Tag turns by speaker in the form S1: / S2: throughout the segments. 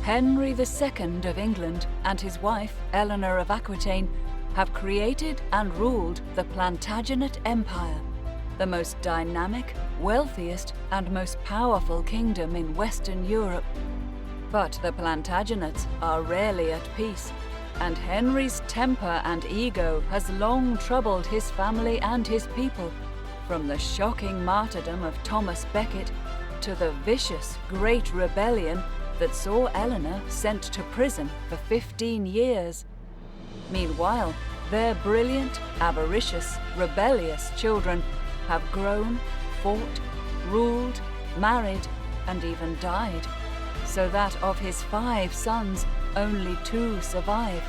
S1: Henry II of England and his wife, Eleanor of Aquitaine, have created and ruled the Plantagenet Empire, the most dynamic, wealthiest, and most powerful kingdom in Western Europe. But the Plantagenets are rarely at peace, and Henry's temper and ego has long troubled his family and his people, from the shocking martyrdom of Thomas Becket to the vicious Great Rebellion that saw Eleanor sent to prison for 15 years. Meanwhile, their brilliant, avaricious, rebellious children have grown, fought, ruled, married, and even died, so that of his 5 sons, only 2 survive,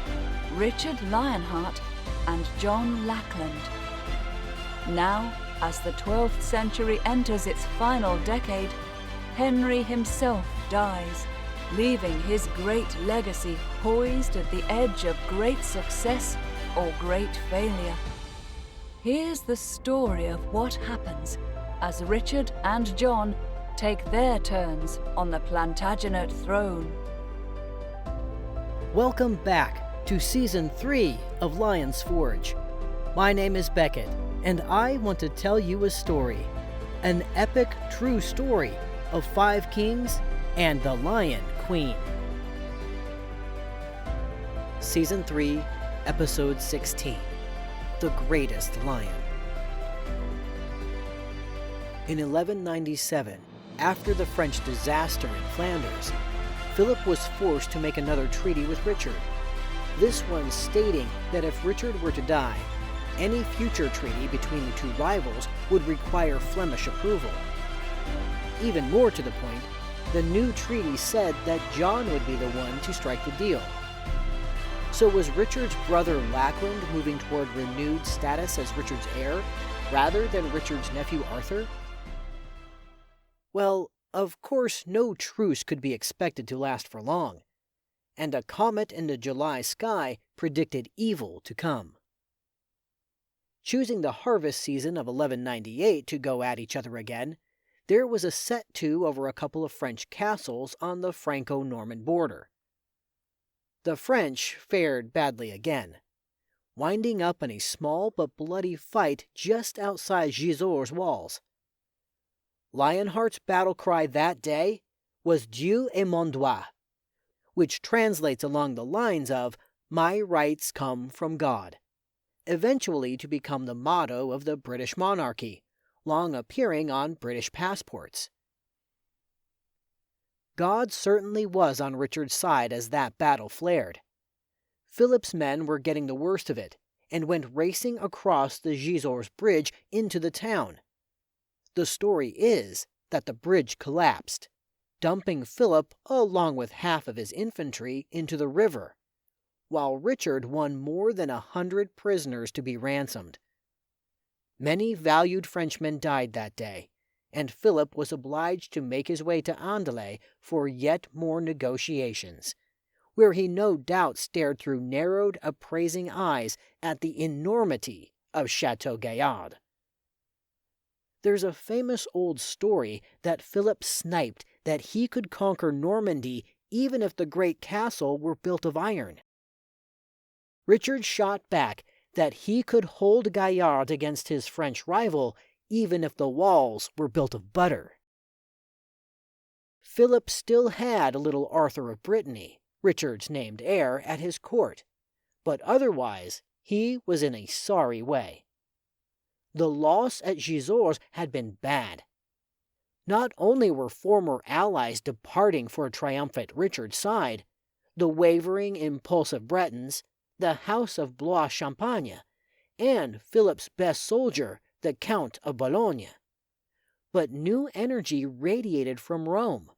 S1: Richard Lionheart and John Lackland. Now, as the 12th century enters its final decade, Henry himself dies, leaving his great legacy poised at the edge of great success or great failure. Here's the story of what happens as Richard and John take their turns on the Plantagenet throne.
S2: Welcome back to Season 3 of Lion's Forge. My name is Beckett, and I want to tell you a story. An epic true story of 5 kings and the Lion Queen. Season 3, Episode 16, The Greatest Lion. In 1197, after the French disaster in Flanders, Philip was forced to make another treaty with Richard. This one stating that if Richard were to die, any future treaty between the 2 rivals would require Flemish approval. Even more to the point, the new treaty said that John would be the one to strike the deal. So was Richard's brother Lackland moving toward renewed status as Richard's heir, rather than Richard's nephew Arthur? Well, of course no truce could be expected to last for long, and a comet in the July sky predicted evil to come. Choosing the harvest season of 1198 to go at each other again, there was a set-to over a couple of French castles on the Franco-Norman border. The French fared badly again, winding up in a small but bloody fight just outside Gisors' walls. Lionheart's battle cry that day was Dieu est mon droit, which translates along the lines of "My rights come from God," eventually to become the motto of the British monarchy, long appearing on British passports. God certainly was on Richard's side as that battle flared. Philip's men were getting the worst of it, and went racing across the Gisors bridge into the town. The story is that the bridge collapsed, dumping Philip along with half of his infantry into the river, while Richard won more than 100 prisoners to be ransomed. Many valued Frenchmen died that day, and Philip was obliged to make his way to Andalais for yet more negotiations, where he no doubt stared through narrowed, appraising eyes at the enormity of Chateau Gaillard. There's a famous old story that Philip sniped that he could conquer Normandy even if the great castle were built of iron. Richard shot back that he could hold Gaillard against his French rival even if the walls were built of butter. Philip still had a little Arthur of Brittany, Richard's named heir, at his court, but otherwise he was in a sorry way. The loss at Gisors had been bad. Not only were former allies departing for a triumphant Richard's side, the wavering, impulsive Bretons, the House of Blois-Champagne, and Philip's best soldier, the Count of Boulogne, but new energy radiated from Rome,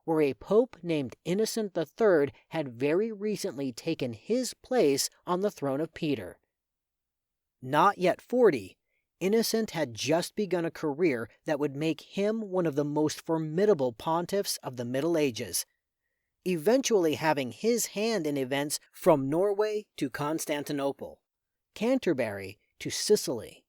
S2: where a pope named Innocent III had very recently taken his place on the throne of Peter. Not yet 40, Innocent had just begun a career that would make him one of the most formidable pontiffs of the Middle Ages, eventually having his hand in events from Norway to Constantinople, Canterbury to Sicily.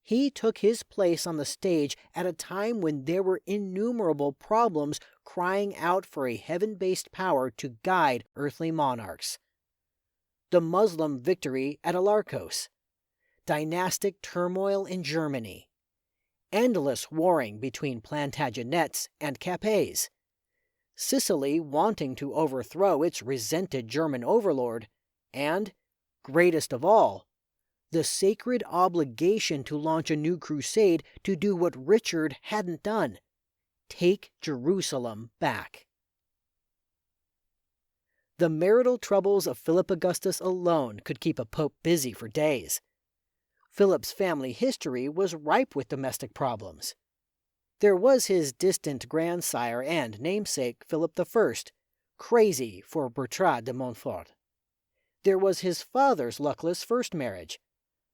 S2: He took his place on the stage at a time when there were innumerable problems crying out for a heaven-based power to guide earthly monarchs. The Muslim victory at Alarcos, dynastic turmoil in Germany, endless warring between Plantagenets and Capets, Sicily wanting to overthrow its resented German overlord, and, greatest of all, the sacred obligation to launch a new crusade to do what Richard hadn't done: take Jerusalem back. The marital troubles of Philip Augustus alone could keep a pope busy for days. Philip's family history was ripe with domestic problems. There was his distant grandsire and namesake Philip I, crazy for Bertrade de Montfort. There was his father's luckless first marriage,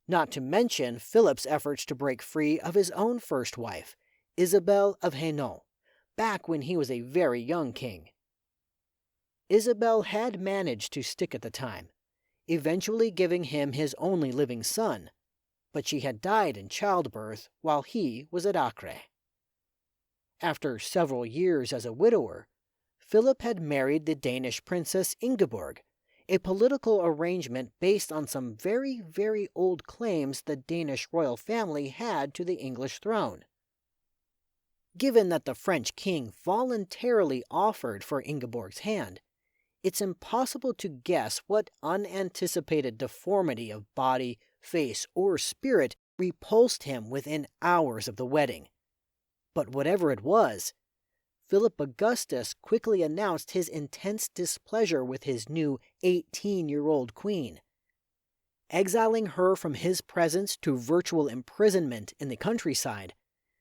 S2: not to mention Philip's efforts to break free of his own first wife, Isabel of Hainaut, back when he was a very young king. Isabel had managed to stick at the time, eventually giving him his only living son, but she had died in childbirth while he was at Acre. After several years as a widower, Philip had married the Danish princess Ingeborg, a political arrangement based on some very, very old claims the Danish royal family had to the English throne. Given that the French king voluntarily offered for Ingeborg's hand, it's impossible to guess what unanticipated deformity of body, face, or spirit repulsed him within hours of the wedding. But whatever it was, Philip Augustus quickly announced his intense displeasure with his new 18-year-old queen. Exiling her from his presence to virtual imprisonment in the countryside,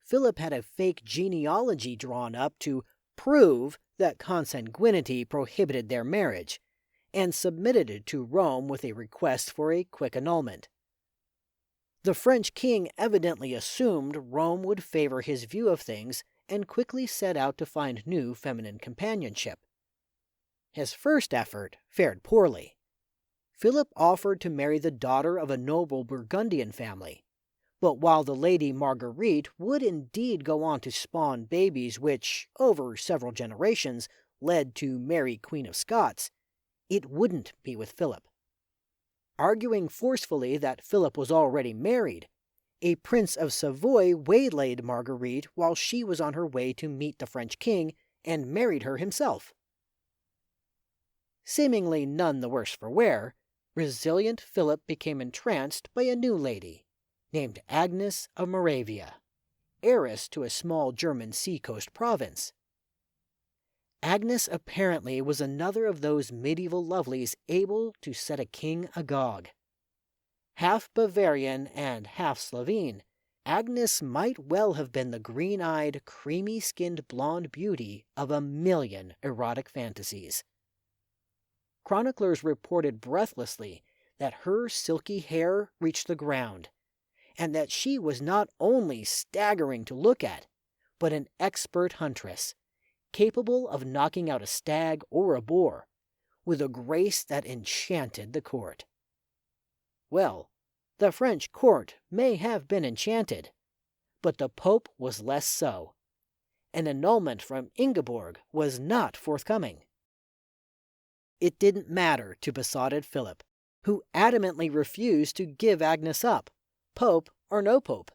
S2: Philip had a fake genealogy drawn up to prove that consanguinity prohibited their marriage, and submitted it to Rome with a request for a quick annulment. The French king evidently assumed Rome would favor his view of things and quickly set out to find new feminine companionship. His first effort fared poorly. Philip offered to marry the daughter of a noble Burgundian family, but while the Lady Marguerite would indeed go on to spawn babies which, over several generations, led to Mary Queen of Scots, it wouldn't be with Philip. Arguing forcefully that Philip was already married, a prince of Savoy waylaid Marguerite while she was on her way to meet the French king and married her himself. Seemingly none the worse for wear, resilient Philip became entranced by a new lady, named Agnes of Moravia, heiress to a small German seacoast province. Agnes apparently was another of those medieval lovelies able to set a king agog. Half Bavarian and half Slovene, Agnes might well have been the green-eyed, creamy-skinned blonde beauty of a million erotic fantasies. Chroniclers reported breathlessly that her silky hair reached the ground, and that she was not only staggering to look at, but an expert huntress, capable of knocking out a stag or a boar, with a grace that enchanted the court. Well, the French court may have been enchanted, but the Pope was less so. An annulment from Ingeborg was not forthcoming. It didn't matter to besotted Philip, who adamantly refused to give Agnes up, Pope or no Pope.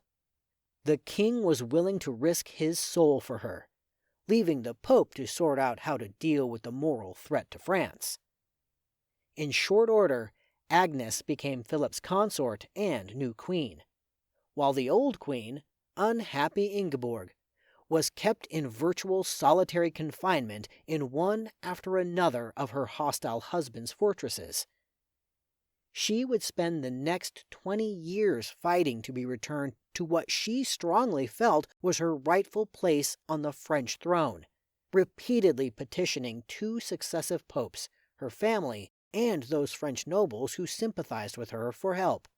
S2: The king was willing to risk his soul for her, leaving the Pope to sort out how to deal with the moral threat to France. In short order, Agnes became Philip's consort and new queen, while the old queen, unhappy Ingeborg, was kept in virtual solitary confinement in one after another of her hostile husband's fortresses. She would spend the next 20 years fighting to be returned to what she strongly felt was her rightful place on the French throne, repeatedly petitioning 2 successive popes, her family, and those French nobles who sympathized with her for help.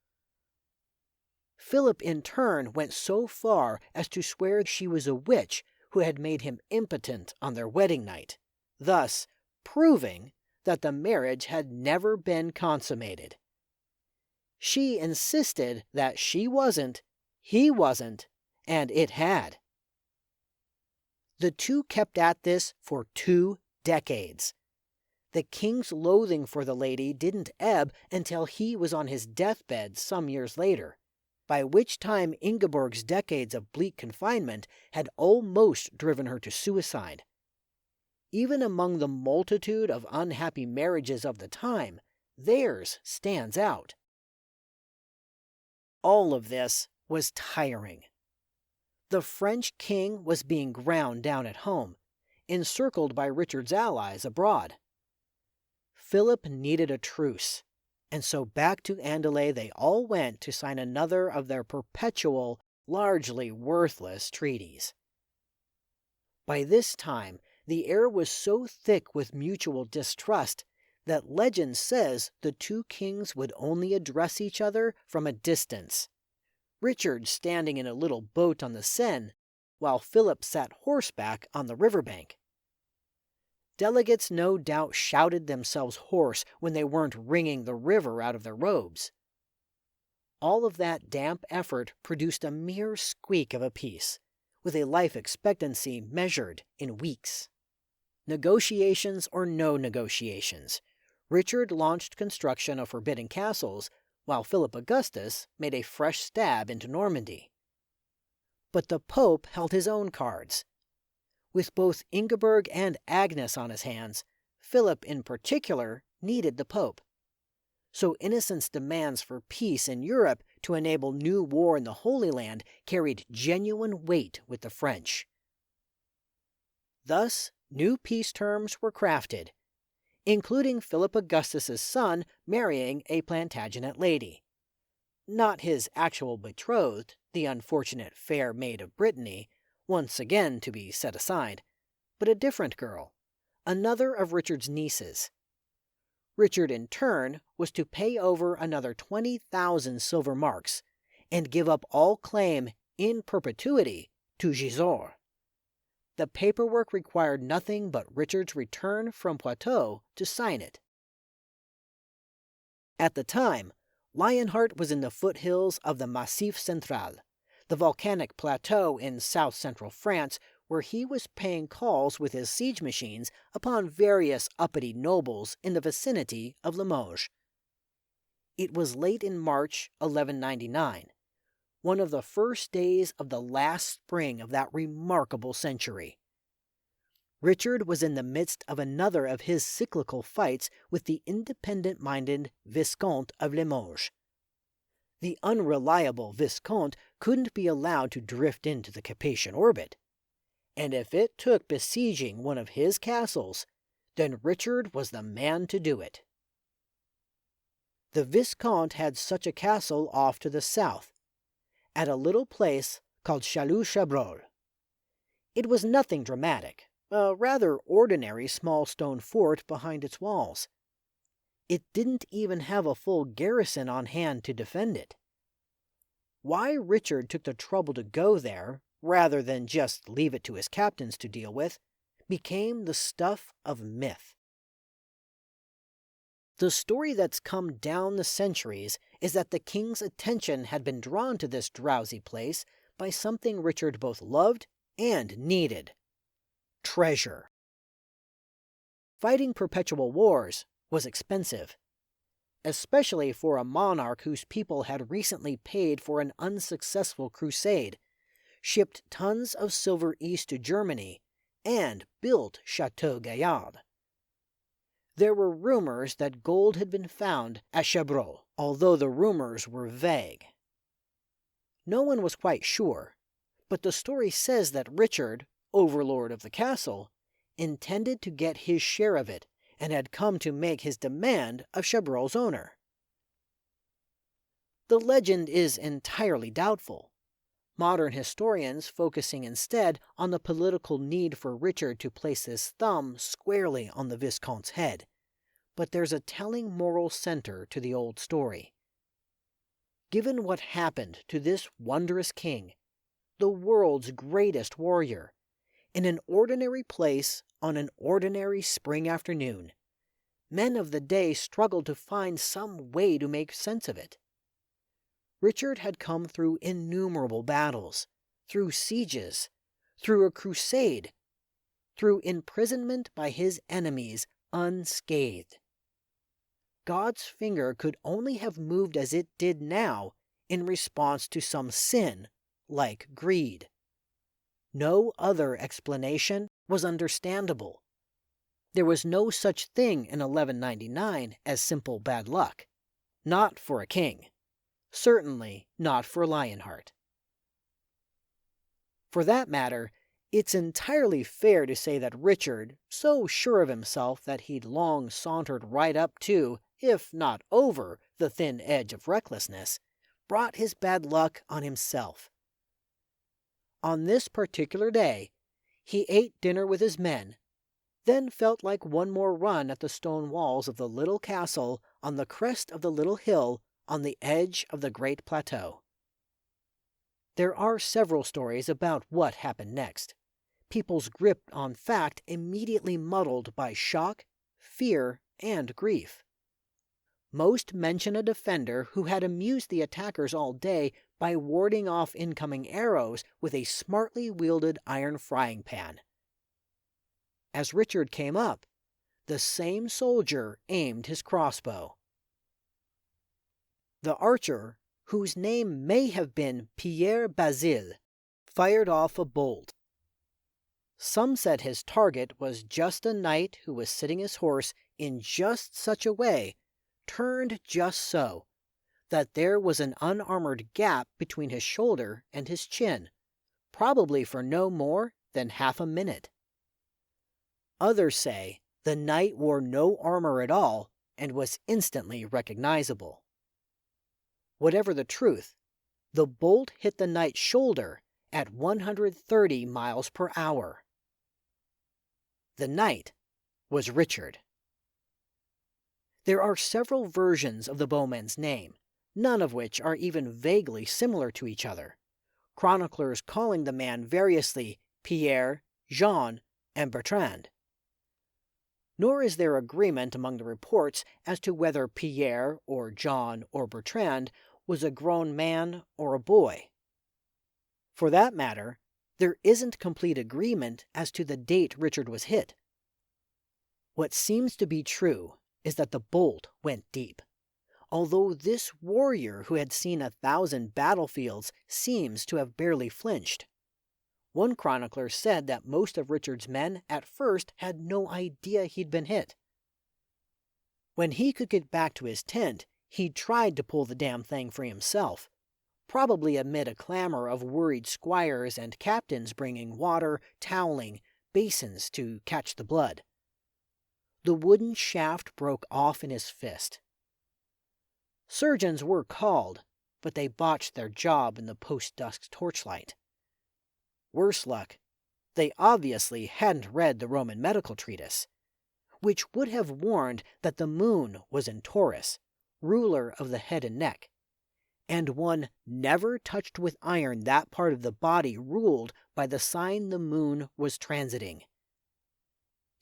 S2: Philip in turn went so far as to swear she was a witch who had made him impotent on their wedding night, thus proving that the marriage had never been consummated. She insisted that she wasn't, He wasn't, and it had. The two kept at this for 2 decades. The king's loathing for the lady didn't ebb until he was on his deathbed some years later, by which time Ingeborg's decades of bleak confinement had almost driven her to suicide. Even among the multitude of unhappy marriages of the time, theirs stands out. All of this was tiring. The French king was being ground down at home, encircled by Richard's allies abroad. Philip needed a truce, and so back to Andalay they all went to sign another of their perpetual, largely worthless treaties. By this time, the air was so thick with mutual distrust that legend says the two kings would only address each other from a distance, Richard standing in a little boat on the Seine, while Philip sat horseback on the riverbank. Delegates no doubt shouted themselves hoarse when they weren't wringing the river out of their robes. All of that damp effort produced a mere squeak of a peace, with a life expectancy measured in weeks. Negotiations or no negotiations, Richard launched construction of forbidden castles, while Philip Augustus made a fresh stab into Normandy. But the Pope held his own cards. With both Ingeborg and Agnes on his hands, Philip in particular needed the Pope. So Innocent's demands for peace in Europe to enable new war in the Holy Land carried genuine weight with the French. Thus, new peace terms were crafted, including Philip Augustus's son marrying a Plantagenet lady. Not his actual betrothed, the unfortunate fair maid of Brittany, once again to be set aside, but a different girl, another of Richard's nieces. Richard, in turn, was to pay over another 20,000 silver marks and give up all claim in perpetuity to Gisors. The paperwork required nothing but Richard's return from Poitou to sign it. At the time, Lionheart was in the foothills of the Massif Central, the volcanic plateau in south-central France, where he was paying calls with his siege machines upon various uppity nobles in the vicinity of Limoges. It was late in March 1199, one of the first days of the last spring of that remarkable century. Richard was in the midst of another of his cyclical fights with the independent-minded Viscount of Limoges. The unreliable Viscount couldn't be allowed to drift into the Capetian orbit, and if it took besieging one of his castles, then Richard was the man to do it. The Viscount had such a castle off to the south, at a little place called Chalus-Chabrol. It was nothing dramatic, a rather ordinary small stone fort behind its walls. It didn't even have a full garrison on hand to defend it. Why Richard took the trouble to go there, rather than just leave it to his captains to deal with, became the stuff of myth. The story that's come down the centuries is that the king's attention had been drawn to this drowsy place by something Richard both loved and needed: treasure. Fighting perpetual wars was expensive, especially for a monarch whose people had recently paid for an unsuccessful crusade, shipped tons of silver east to Germany, and built Chateau Gaillard. There were rumors that gold had been found at Chabrol, although the rumors were vague. No one was quite sure, but the story says that Richard, overlord of the castle, intended to get his share of it and had come to make his demand of Chabrol's owner. The legend is entirely doubtful, modern historians focusing instead on the political need for Richard to place his thumb squarely on the Viscount's head, but there's a telling moral center to the old story. Given what happened to this wondrous king, the world's greatest warrior, in an ordinary place on an ordinary spring afternoon, men of the day struggled to find some way to make sense of it. Richard had come through innumerable battles, through sieges, through a crusade, through imprisonment by his enemies unscathed. God's finger could only have moved as it did now in response to some sin, like greed. No other explanation was understandable. There was no such thing in 1199 as simple bad luck. Not for a king. Certainly not for Lionheart. For that matter, it's entirely fair to say that Richard, so sure of himself that he'd long sauntered right up to, if not over, the thin edge of recklessness, brought his bad luck on himself. On this particular day, he ate dinner with his men, then felt like one more run at the stone walls of the little castle on the crest of the little hill on the edge of the great plateau. There are several stories about what happened next, people's grip on fact immediately muddled by shock, fear, and grief. Most mention a defender who had amused the attackers all day by warding off incoming arrows with a smartly wielded iron frying pan. As Richard came up, the same soldier aimed his crossbow. The archer, whose name may have been Pierre Basile, fired off a bolt. Some said his target was just a knight who was sitting his horse in just such a way, turned just so, that there was an unarmored gap between his shoulder and his chin, probably for no more than half a minute. Others say the knight wore no armor at all and was instantly recognizable. Whatever the truth, the bolt hit the knight's shoulder at 130 miles per hour. The knight was Richard. There are several versions of the bowman's name, none of which are even vaguely similar to each other, chroniclers calling the man variously Pierre, Jean, and Bertrand. Nor is there agreement among the reports as to whether Pierre or John or Bertrand was a grown man or a boy. For that matter, there isn't complete agreement as to the date Richard was hit. What seems to be true is that the bolt went deep, although this warrior who had seen 1,000 battlefields seems to have barely flinched. One chronicler said that most of Richard's men at first had no idea he'd been hit. When he could get back to his tent, he tried to pull the damn thing free himself, probably amid a clamor of worried squires and captains bringing water, toweling, basins to catch the blood. The wooden shaft broke off in his fist. Surgeons were called, but they botched their job in the post-dusk torchlight. Worse luck, they obviously hadn't read the Roman medical treatise, which would have warned that the moon was in Taurus, ruler of the head and neck, and one never touched with iron that part of the body ruled by the sign the moon was transiting.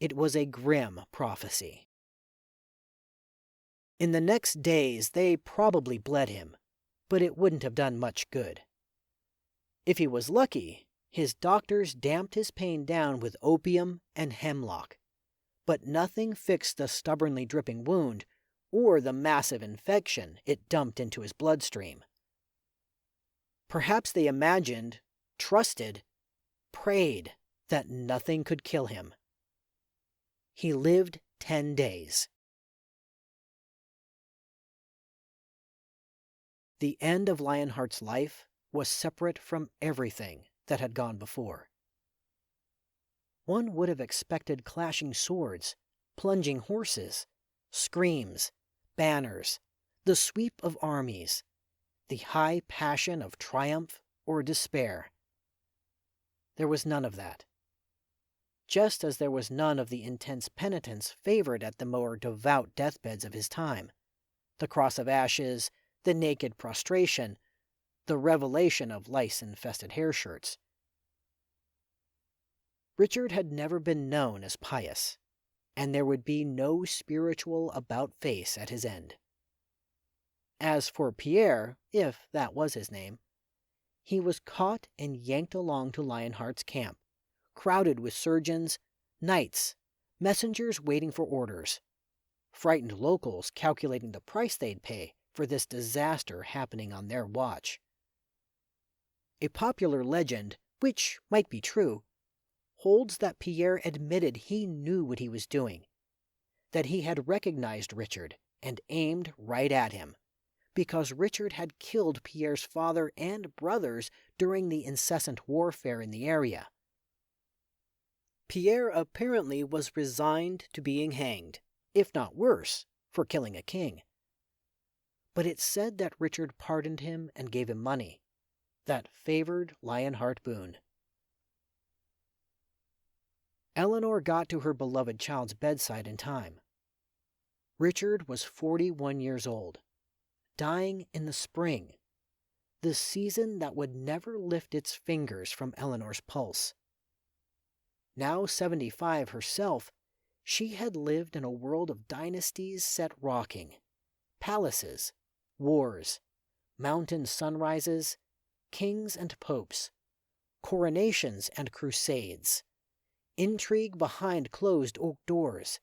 S2: It was a grim prophecy. In the next days, they probably bled him, but it wouldn't have done much good. If he was lucky, his doctors damped his pain down with opium and hemlock, but nothing fixed the stubbornly dripping wound or the massive infection it dumped into his bloodstream. Perhaps they imagined, trusted, prayed that nothing could kill him. He lived 10 days. The end of Lionheart's life was separate from everything that had gone before. One would have expected clashing swords, plunging horses, screams, banners, the sweep of armies, the high passion of triumph or despair. There was none of that. Just as there was none of the intense penitence favored at the more devout deathbeds of his time, the cross of ashes, the naked prostration, the revelation of lice-infested hair shirts. Richard had never been known as pious, and there would be no spiritual about-face at his end. As for Pierre, if that was his name, he was caught and yanked along to Lionheart's camp, crowded with surgeons, knights, messengers waiting for orders, frightened locals calculating the price they'd pay for this disaster happening on their watch. A popular legend, which might be true, holds that Pierre admitted he knew what he was doing, that he had recognized Richard and aimed right at him, because Richard had killed Pierre's father and brothers during the incessant warfare in the area. Pierre apparently was resigned to being hanged, if not worse, for killing a king. But it's said that Richard pardoned him and gave him money, that favored Lionheart boon. Eleanor got to her beloved child's bedside in time. Richard was 41 years old, dying in the spring, the season that would never lift its fingers from Eleanor's pulse. Now 75 herself, she had lived in a world of dynasties set rocking, palaces, wars, mountain sunrises, kings and popes, coronations and crusades, intrigue behind closed oak doors,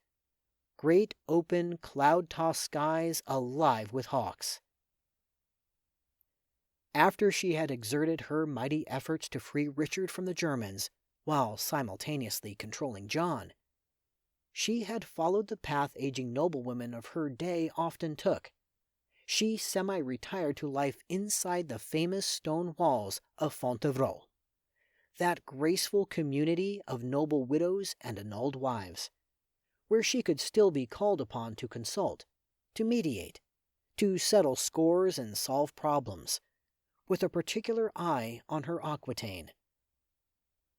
S2: great open cloud-tossed skies alive with hawks. After she had exerted her mighty efforts to free Richard from the Germans, while simultaneously controlling John, she had followed the path aging noblewomen of her day often took. She semi-retired to life inside the famous stone walls of Fontevraud, that graceful community of noble widows and annulled wives, where she could still be called upon to consult, to mediate, to settle scores and solve problems, with a particular eye on her Aquitaine.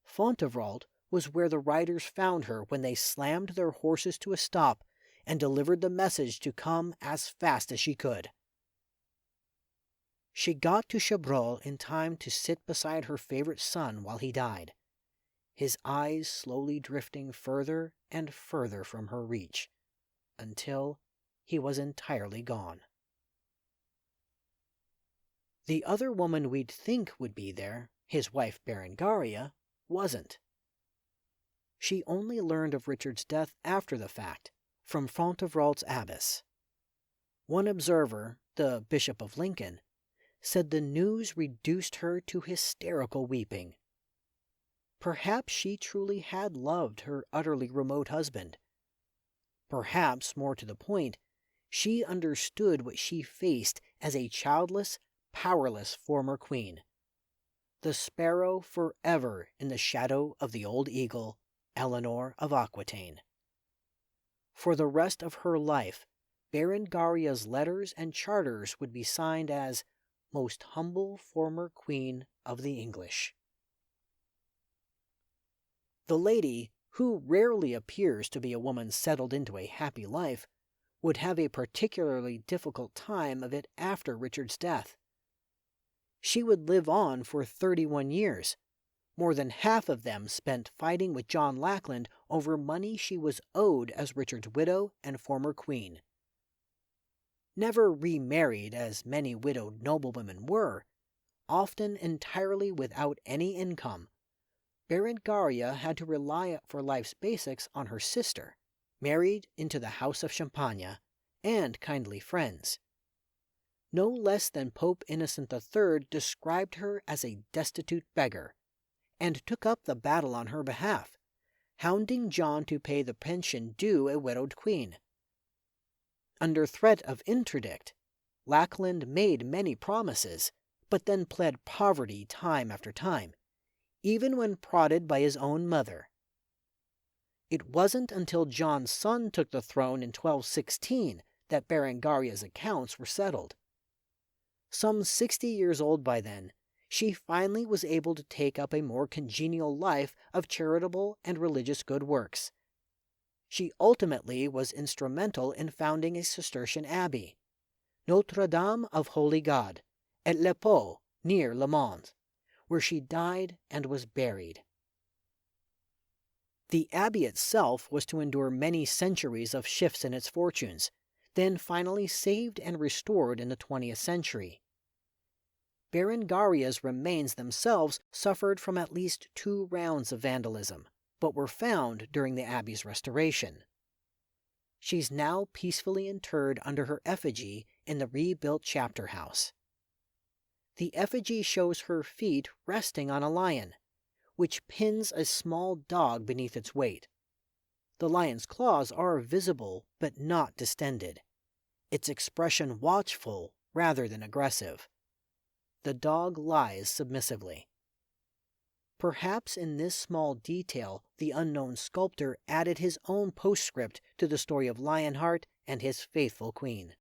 S2: Fontevraud was where the riders found her when they slammed their horses to a stop and delivered the message to come as fast as she could. She got to Chabrol in time to sit beside her favorite son while he died, his eyes slowly drifting further and further from her reach, until he was entirely gone. The other woman we'd think would be there, his wife Berengaria, wasn't. She only learned of Richard's death after the fact, from Fontevraud's abbess. One observer, the Bishop of Lincoln, said the news reduced her to hysterical weeping. Perhaps she truly had loved her utterly remote husband. Perhaps, more to the point, she understood what she faced as a childless, powerless former queen. The sparrow forever in the shadow of the old eagle, Eleanor of Aquitaine. For the rest of her life, Berengaria's letters and charters would be signed as Most Humble Former Queen of the English. The lady, who rarely appears to be a woman settled into a happy life, would have a particularly difficult time of it after Richard's death. She would live on for 31 years, more than half of them spent fighting with John Lackland over money she was owed as Richard's widow and former queen. Never remarried as many widowed noblewomen were, often entirely without any income, Berengaria had to rely for life's basics on her sister, married into the House of Champagne, and kindly friends. No less than Pope Innocent III described her as a destitute beggar, and took up the battle on her behalf, hounding John to pay the pension due a widowed queen. Under threat of interdict, Lackland made many promises, but then pled poverty time after time, even when prodded by his own mother. It wasn't until John's son took the throne in 1216 that Berengaria's accounts were settled. Some 60 years old by then, she finally was able to take up a more congenial life of charitable and religious good works. She ultimately was instrumental in founding a Cistercian abbey, Notre Dame of Holy God, at Le Pau, near Le Mans, where she died and was buried. The abbey itself was to endure many centuries of shifts in its fortunes, then finally saved and restored in the 20th century. Berengaria's remains themselves suffered from at least 2 rounds of vandalism, but were found during the abbey's restoration. She's now peacefully interred under her effigy in the rebuilt chapter house. The effigy shows her feet resting on a lion, which pins a small dog beneath its weight. The lion's claws are visible but not distended, its expression watchful rather than aggressive. The dog lies submissively. Perhaps in this small detail, the unknown sculptor added his own postscript to the story of Lionheart and his faithful queen.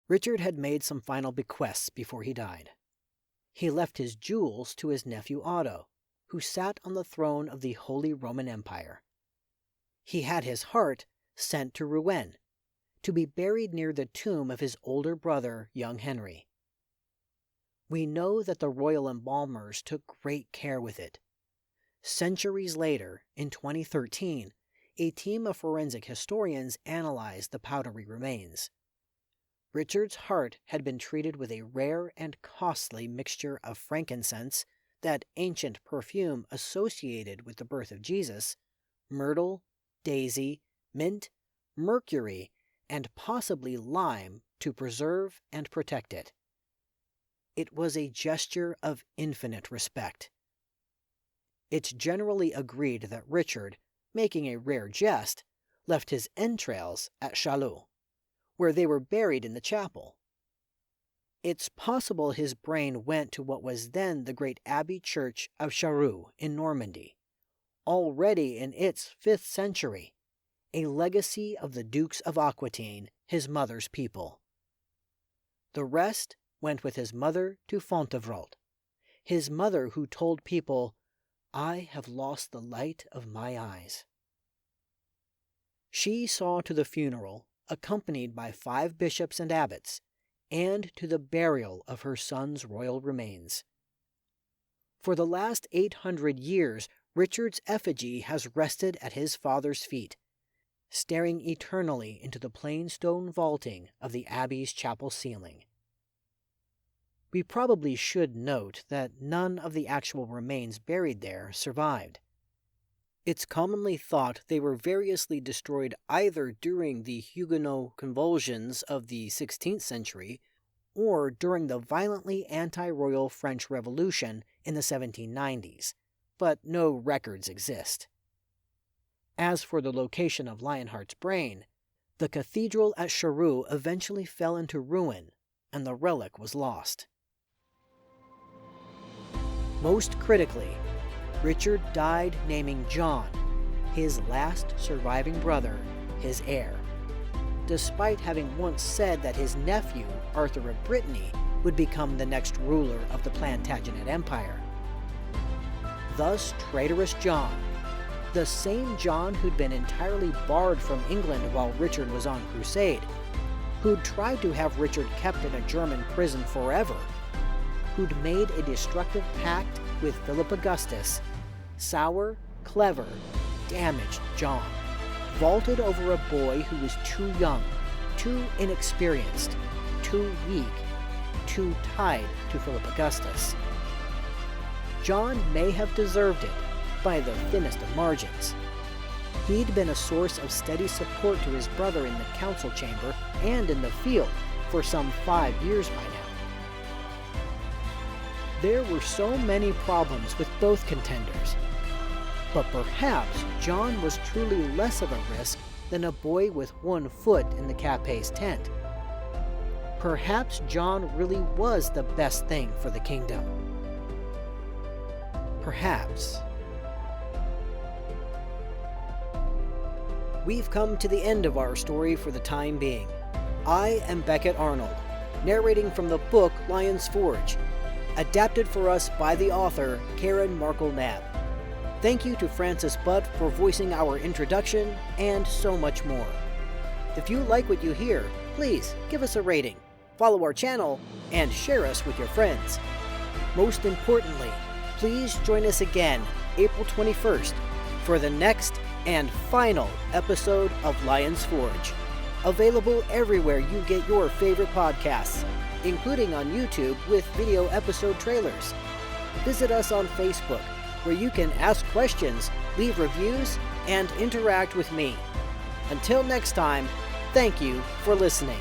S2: Richard had made some final bequests before he died. He left his jewels to his nephew Otto, who sat on the throne of the Holy Roman Empire. He had his heart sent to Rouen, to be buried near the tomb of his older brother, young Henry. We know that the royal embalmers took great care with it. Centuries later, in 2013, a team of forensic historians analyzed the powdery remains. Richard's heart had been treated with a rare and costly mixture of frankincense, that ancient perfume associated with the birth of Jesus, myrtle, daisy, mint, mercury, and possibly lime to preserve and protect it. It was a gesture of infinite respect. It's generally agreed that Richard, making a rare jest, left his entrails at Chalus, where they were buried in the chapel. It's possible his brain went to what was then the great abbey church of Charroux in Normandy, already in its 5th century, a legacy of the Dukes of Aquitaine, his mother's people. The rest went with his mother to Fontevraud, his mother who told people, "I have lost the light of my eyes." She saw to the funeral, accompanied by 5 bishops and abbots, and to the burial of her son's royal remains. For the last 800 years, Richard's effigy has rested at his father's feet, staring eternally into the plain stone vaulting of the abbey's chapel ceiling. We probably should note that none of the actual remains buried there survived. It's commonly thought they were variously destroyed either during the Huguenot convulsions of the 16th century or during the violently anti-royal French Revolution in the 1790s, but no records exist. As for the location of Lionheart's brain, the cathedral at Charroux eventually fell into ruin, and the relic was lost. Most critically, Richard died naming John, his last surviving brother, his heir, despite having once said that his nephew, Arthur of Brittany, would become the next ruler of the Plantagenet Empire. Thus, traitorous John, the same John who'd been entirely barred from England while Richard was on crusade, who'd tried to have Richard kept in a German prison forever, who'd made a destructive pact with Philip Augustus, sour, clever, damaged John, vaulted over a boy who was too young, too inexperienced, too weak, too tied to Philip Augustus. John may have deserved it by the thinnest of margins. He'd been a source of steady support to his brother in the council chamber and in the field for some 5 years by now. There were so many problems with both contenders, but perhaps John was truly less of a risk than a boy with 1 foot in the Capet's tent. Perhaps John really was the best thing for the kingdom. Perhaps. We've come to the end of our story for the time being. I am Beckett Arnold, narrating from the book Lion's Forge, adapted for us by the author Karen Markle-Knapp. Thank you to Francis Butt for voicing our introduction and so much more. If you like what you hear, please give us a rating, follow our channel, and share us with your friends. Most importantly, please join us again April 21st for the next and final episode of Lion's Forge. Available everywhere you get your favorite podcasts, including on YouTube with video episode trailers. Visit us on Facebook, where you can ask questions, leave reviews, and interact with me. Until next time, thank you for listening.